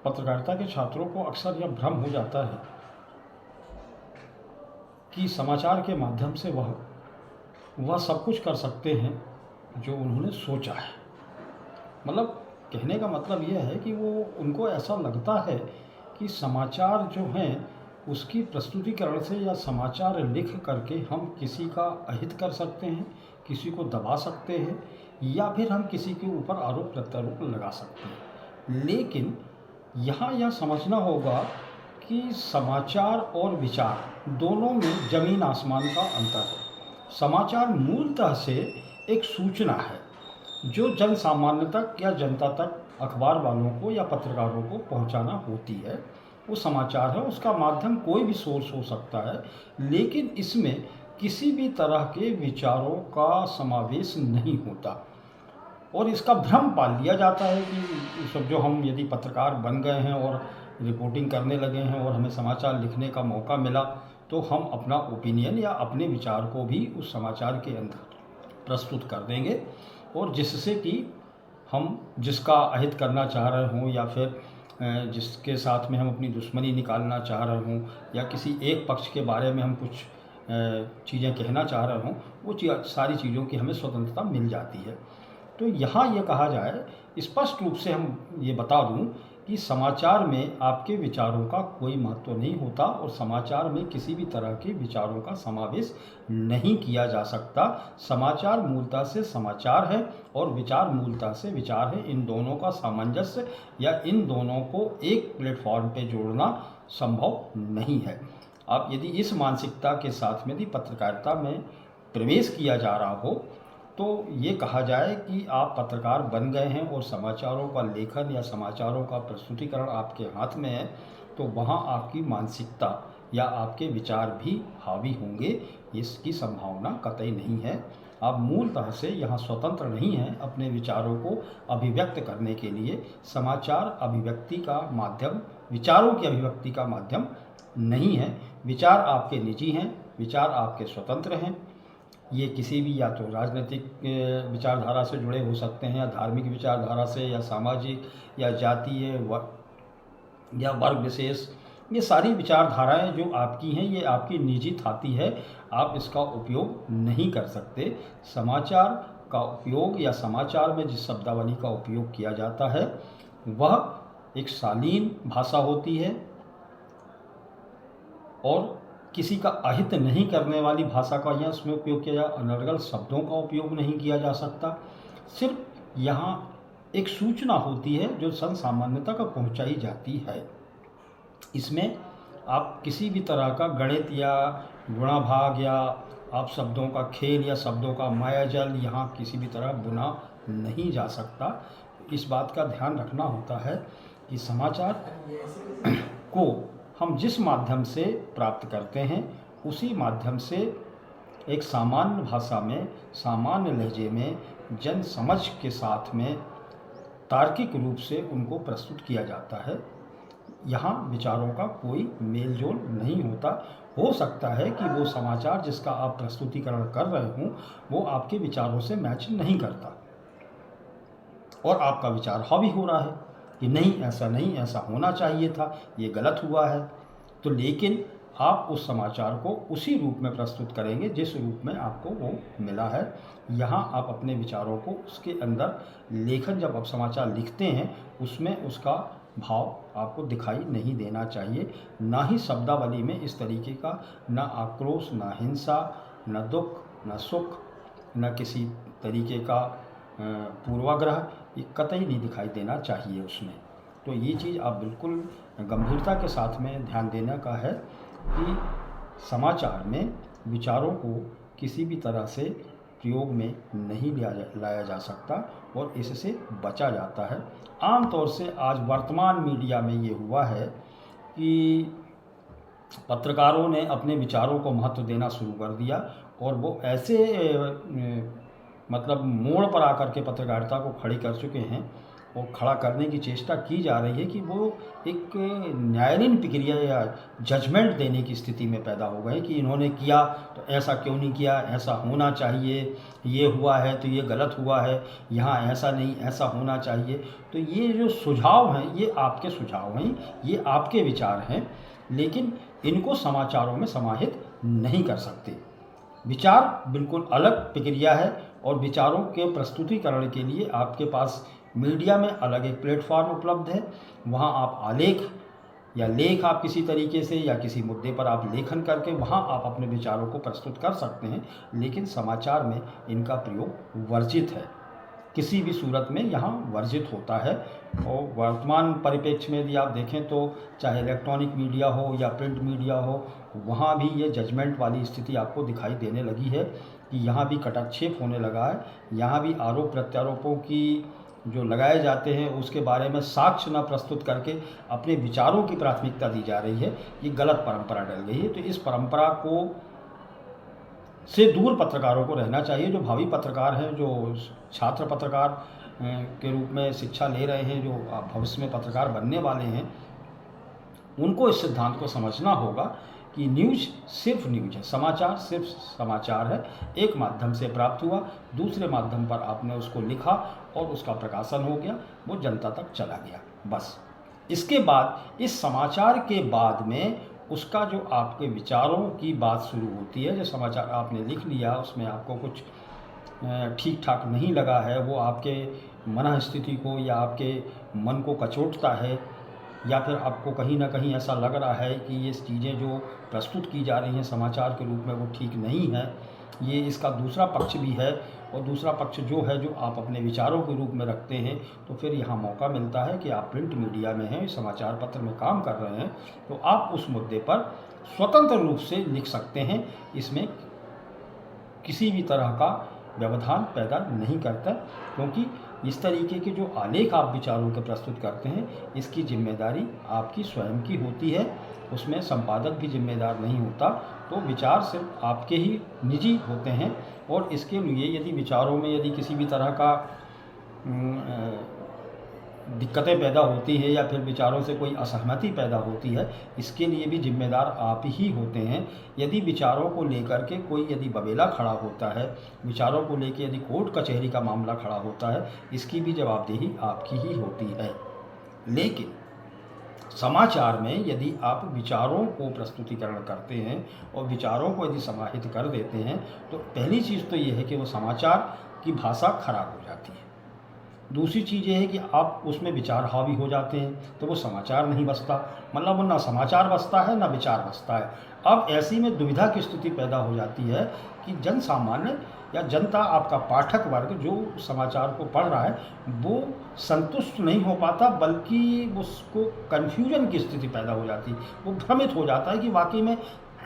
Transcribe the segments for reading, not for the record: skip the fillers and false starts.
पत्रकारिता के छात्रों को अक्सर यह भ्रम हो जाता है कि समाचार के माध्यम से वह सब कुछ कर सकते हैं जो उन्होंने सोचा है। मतलब कहने का मतलब यह है कि वो उनको ऐसा लगता है कि समाचार जो हैं उसकी प्रस्तुतिकरण से या समाचार लिख करके हम किसी का अहित कर सकते हैं, किसी को दबा सकते हैं या फिर हम किसी के ऊपर आरोप प्रत्यारोप लगा सकते हैं। लेकिन यहाँ यह समझना होगा कि समाचार और विचार दोनों में ज़मीन आसमान का अंतर है। समाचार मूलतः से एक सूचना है जो जन सामान्य तक या जनता तक अखबार वालों को या पत्रकारों को पहुंचाना होती है, वो समाचार है। उसका माध्यम कोई भी सोर्स हो सकता है, लेकिन इसमें किसी भी तरह के विचारों का समावेश नहीं होता और इसका भ्रम पाल लिया जाता है कि सब जो हम यदि पत्रकार बन गए हैं और रिपोर्टिंग करने लगे हैं और हमें समाचार लिखने का मौका मिला तो हम अपना ओपिनियन या अपने विचार को भी उस समाचार के अंदर प्रस्तुत कर देंगे और जिससे कि हम जिसका अहित करना चाह रहे हों या फिर जिसके साथ में हम अपनी दुश्मनी निकालना चाह रहे हों या किसी एक पक्ष के बारे में हम कुछ चीज़ें कहना चाह रहे हों, वो सारी चीज़ों की हमें स्वतंत्रता मिल जाती है। तो यहाँ ये कहा जाए, स्पष्ट रूप से हम ये बता दूं कि समाचार में आपके विचारों का कोई महत्व नहीं होता और समाचार में किसी भी तरह के विचारों का समावेश नहीं किया जा सकता। समाचार मूलतः से समाचार है और विचार मूलतः से विचार है। इन दोनों का सामंजस्य या इन दोनों को एक प्लेटफॉर्म पे जोड़ना संभव नहीं है। आप यदि इस मानसिकता के साथ में यदि पत्रकारिता में प्रवेश किया जा रहा हो तो ये कहा जाए कि आप पत्रकार बन गए हैं और समाचारों का लेखन या समाचारों का प्रस्तुतिकरण आपके हाथ में है, तो वहाँ आपकी मानसिकता या आपके विचार भी हावी होंगे, इसकी संभावना कतई नहीं है। आप मूलतः से यहाँ स्वतंत्र नहीं हैं अपने विचारों को अभिव्यक्त करने के लिए। समाचार अभिव्यक्ति का माध्यम, विचारों की अभिव्यक्ति का माध्यम नहीं है। विचार आपके निजी हैं, विचार आपके स्वतंत्र हैं। ये किसी भी या तो राजनीतिक विचारधारा से जुड़े हो सकते हैं या धार्मिक विचारधारा से या सामाजिक या जातीय या वर्ग विशेष, ये सारी विचारधाराएं जो आपकी हैं ये आपकी निजी थाती है, आप इसका उपयोग नहीं कर सकते। समाचार का उपयोग या समाचार में जिस शब्दावली का उपयोग किया जाता है वह एक शालीन भाषा होती है और किसी का अहित नहीं करने वाली भाषा का यहाँ इसमें उपयोग किया जाए। अनर्गल शब्दों का उपयोग नहीं किया जा सकता। सिर्फ यहाँ एक सूचना होती है जो जन सामान्य तक पहुँचाई जाती है। इसमें आप किसी भी तरह का गणित या गुणाभाग या आप शब्दों का खेल या शब्दों का मायाजाल यहाँ किसी भी तरह बुना नहीं जा सकता। इस बात का ध्यान रखना होता है कि समाचार को हम जिस माध्यम से प्राप्त करते हैं उसी माध्यम से एक सामान्य भाषा में, सामान्य लहजे में, जन समझ के साथ में तार्किक रूप से उनको प्रस्तुत किया जाता है। यहाँ विचारों का कोई मेल जोल नहीं होता। हो सकता है कि वो समाचार जिसका आप प्रस्तुतिकरण कर रहे हों वो आपके विचारों से मैच नहीं करता और आपका विचार हावी हो रहा है कि नहीं, ऐसा नहीं, ऐसा होना चाहिए था, ये गलत हुआ है। तो लेकिन आप उस समाचार को उसी रूप में प्रस्तुत करेंगे जिस रूप में आपको वो मिला है। यहाँ आप अपने विचारों को उसके अंदर लेखन, जब आप समाचार लिखते हैं उसमें उसका भाव आपको दिखाई नहीं देना चाहिए। ना ही शब्दावली में इस तरीके का ना आक्रोश, ना हिंसा, न दुख, न सुख, न किसी तरीके का पूर्वाग्रह, ये कतई नहीं दिखाई देना चाहिए उसमें। तो ये चीज़ आप बिल्कुल गंभीरता के साथ में ध्यान देने का है कि समाचार में विचारों को किसी भी तरह से प्रयोग में नहीं लाया जा सकता और इससे बचा जाता है। आमतौर से आज वर्तमान मीडिया में ये हुआ है कि पत्रकारों ने अपने विचारों को महत्व देना शुरू कर दिया और वो ऐसे मतलब मोड़ पर आकर के पत्रकारिता को खड़ी कर चुके हैं और खड़ा करने की चेष्टा की जा रही है कि वो एक न्यायालयीन प्रक्रिया या जजमेंट देने की स्थिति में पैदा हो गए कि इन्होंने किया तो ऐसा क्यों नहीं किया, ऐसा होना चाहिए, ये हुआ है तो ये गलत हुआ है, यहाँ ऐसा नहीं ऐसा होना चाहिए। तो ये जो सुझाव हैं ये आपके सुझाव हैं, ये आपके विचार हैं, लेकिन इनको समाचारों में समाहित नहीं कर सकते। विचार बिल्कुल अलग प्रक्रिया है और विचारों के प्रस्तुतिकरण के लिए आपके पास मीडिया में अलग एक प्लेटफॉर्म उपलब्ध है। वहाँ आप आलेख या लेख आप किसी तरीके से या किसी मुद्दे पर आप लेखन करके वहाँ आप अपने विचारों को प्रस्तुत कर सकते हैं, लेकिन समाचार में इनका प्रयोग वर्जित है, किसी भी सूरत में यहाँ वर्जित होता है। और वर्तमान परिप्रेक्ष्य में यदि आप देखें तो चाहे इलेक्ट्रॉनिक मीडिया हो या प्रिंट मीडिया हो, वहाँ भी ये जजमेंट वाली स्थिति आपको दिखाई देने लगी है कि यहाँ भी कटाक्षेप होने लगा है। यहाँ भी आरोप प्रत्यारोपों की जो लगाए जाते हैं उसके बारे में साक्ष्य न प्रस्तुत करके अपने विचारों की प्राथमिकता दी जा रही है। ये गलत परंपरा डल गई है। तो इस परंपरा को से दूर पत्रकारों को रहना चाहिए। जो भावी पत्रकार हैं, जो छात्र पत्रकार के रूप में शिक्षा ले रहे हैं, जो भविष्य में पत्रकार बनने वाले हैं, उनको इस सिद्धांत को समझना होगा कि न्यूज़ सिर्फ न्यूज़ है, समाचार सिर्फ समाचार है। एक माध्यम से प्राप्त हुआ, दूसरे माध्यम पर आपने उसको लिखा और उसका प्रकाशन हो गया, वो जनता तक चला गया, बस। इसके बाद इस समाचार के बाद में उसका जो आपके विचारों की बात शुरू होती है। जो समाचार आपने लिख लिया उसमें आपको कुछ ठीक ठाक नहीं लगा है, वो आपके मन स्थिति को या आपके मन को कचोटता है, या फिर आपको कहीं ना कहीं ऐसा लग रहा है कि ये चीज़ें जो प्रस्तुत की जा रही हैं समाचार के रूप में वो ठीक नहीं है, ये इसका दूसरा पक्ष भी है, और दूसरा पक्ष जो है जो आप अपने विचारों के रूप में रखते हैं, तो फिर यहाँ मौका मिलता है कि आप प्रिंट मीडिया में हैं, समाचार पत्र में काम कर रहे हैं, तो आप उस मुद्दे पर स्वतंत्र रूप से लिख सकते हैं। इसमें किसी भी तरह का व्यवधान पैदा नहीं करता, क्योंकि इस तरीके के जो आलेख आप विचारों के प्रस्तुत करते हैं इसकी जिम्मेदारी आपकी स्वयं की होती है, उसमें संपादक भी जिम्मेदार नहीं होता। तो विचार सिर्फ आपके ही निजी होते हैं, और इसके लिए यदि विचारों में यदि किसी भी तरह का दिक्कतें पैदा होती है या फिर विचारों से कोई असहमति पैदा होती है, इसके लिए भी जिम्मेदार आप ही होते हैं। यदि विचारों को लेकर के कोई यदि बवेला खड़ा होता है, विचारों को लेकर यदि कोर्ट कचहरी का मामला खड़ा होता है, इसकी भी जवाबदेही आपकी ही होती है। लेकिन समाचार में यदि आप विचारों को प्रस्तुतिकरण करते हैं और विचारों को यदि समाहित कर देते हैं, तो पहली चीज़ तो ये है कि वो समाचार की भाषा खराब हो जाती है। दूसरी चीज़ ये है कि आप उसमें विचार हावी हो जाते हैं, तो वो समाचार नहीं बचता, मतलब वो ना समाचार बचता है ना विचार बचता है। अब ऐसी में दुविधा की स्थिति पैदा हो जाती है कि जन सामान्य या जनता, आपका पाठक वर्ग जो समाचार को पढ़ रहा है, वो संतुष्ट नहीं हो पाता, बल्कि उसको कन्फ्यूजन की स्थिति पैदा हो जाती है। वो भ्रमित हो जाता है कि वाकई में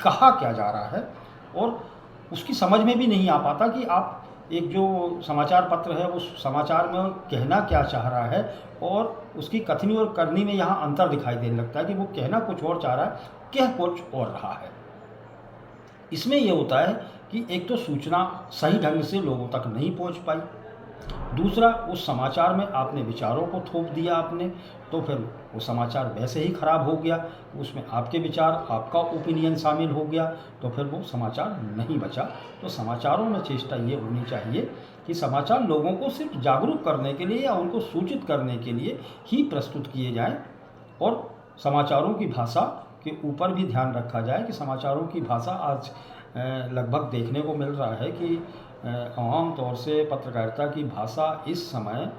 कहा क्या जा रहा है, और उसकी समझ में भी नहीं आ पाता कि आप एक जो समाचार पत्र है उस समाचार में कहना क्या चाह रहा है, और उसकी कथनी और करनी में यहाँ अंतर दिखाई देने लगता है कि वो कहना कुछ और चाह रहा है, कह कुछ और रहा है। इसमें यह होता है कि एक तो सूचना सही ढंग से लोगों तक नहीं पहुंच पाई, दूसरा उस समाचार में आपने विचारों को थोप दिया आपने, तो फिर वो समाचार वैसे ही खराब हो गया, उसमें आपके विचार, आपका ओपिनियन शामिल हो गया, तो फिर वो समाचार नहीं बचा। तो समाचारों में चेष्टा ये होनी चाहिए कि समाचार लोगों को सिर्फ जागरूक करने के लिए या उनको सूचित करने के लिए ही प्रस्तुत किए जाएं, और समाचारों की भाषा के ऊपर भी ध्यान रखा जाए कि समाचारों की भाषा आज लगभग देखने को मिल रहा है कि आम तौर से पत्रकारिता की भाषा इस समय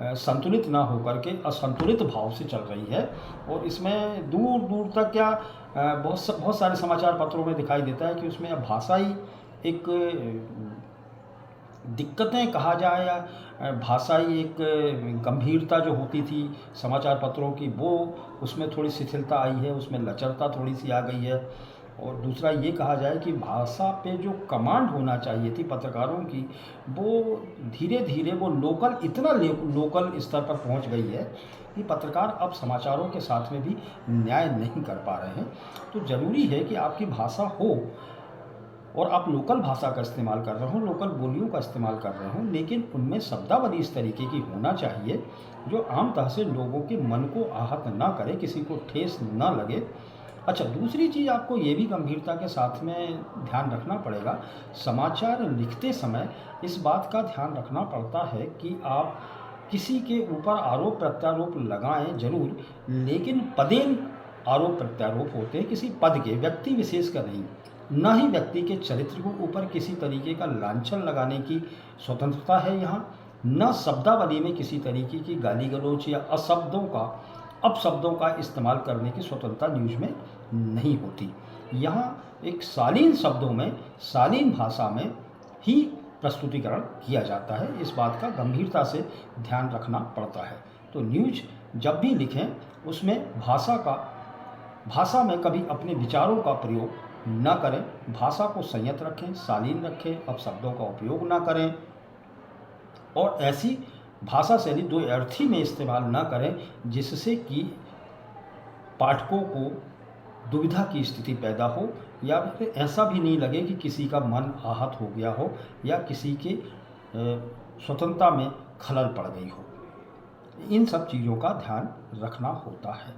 संतुलित ना होकर के असंतुलित भाव से चल रही है, और इसमें दूर दूर तक क्या बहुत सारे समाचार पत्रों में दिखाई देता है कि उसमें अब भाषा ही एक दिक्कतें कहा जाए या भाषा ही एक गंभीरता जो होती थी समाचार पत्रों की, वो उसमें थोड़ी शिथिलता आई है, उसमें लचरता थोड़ी सी आ गई है। और दूसरा ये कहा जाए कि भाषा पे जो कमांड होना चाहिए थी पत्रकारों की, वो धीरे धीरे वो इतना लोकल स्तर पर पहुंच गई है कि पत्रकार अब समाचारों के साथ में भी न्याय नहीं कर पा रहे हैं। तो ज़रूरी है कि आपकी भाषा हो और आप लोकल भाषा का इस्तेमाल कर रहे हो, लोकल बोलियों का इस्तेमाल कर रहे हो, लेकिन उनमें शब्दावली इस तरीके की होना चाहिए जो आम तरह से लोगों के मन को आहत ना करे, किसी को ठेस ना लगे। अच्छा, दूसरी चीज़ आपको ये भी गंभीरता के साथ में ध्यान रखना पड़ेगा, समाचार लिखते समय इस बात का ध्यान रखना पड़ता है कि आप किसी के ऊपर आरोप प्रत्यारोप लगाएं ज़रूर, लेकिन पदेन आरोप प्रत्यारोप होते हैं, किसी पद के, व्यक्ति विशेष का नहीं। ना ही व्यक्ति के चरित्र के ऊपर किसी तरीके का लांछन लगाने की स्वतंत्रता है यहाँ, न शब्दावली में किसी तरीके की गाली गलौज या अपशब्दों का इस्तेमाल करने की स्वतंत्रता न्यूज़ में नहीं होती। यहाँ एक शालीन शब्दों में, शालीन भाषा में ही प्रस्तुतिकरण किया जाता है। इस बात का गंभीरता से ध्यान रखना पड़ता है। तो न्यूज़ जब भी लिखें उसमें भाषा में कभी अपने विचारों का प्रयोग न करें, भाषा को संयत रखें, शालीन रखें, अपशब्दों का उपयोग ना करें और ऐसी भाषा शैली दो अर्थी में इस्तेमाल न करें जिससे कि पाठकों को दुविधा की स्थिति पैदा हो या फिर ऐसा भी नहीं लगे कि किसी का मन आहत हो गया हो या किसी के स्वतंत्रता में खलल पड़ गई हो। इन सब चीज़ों का ध्यान रखना होता है।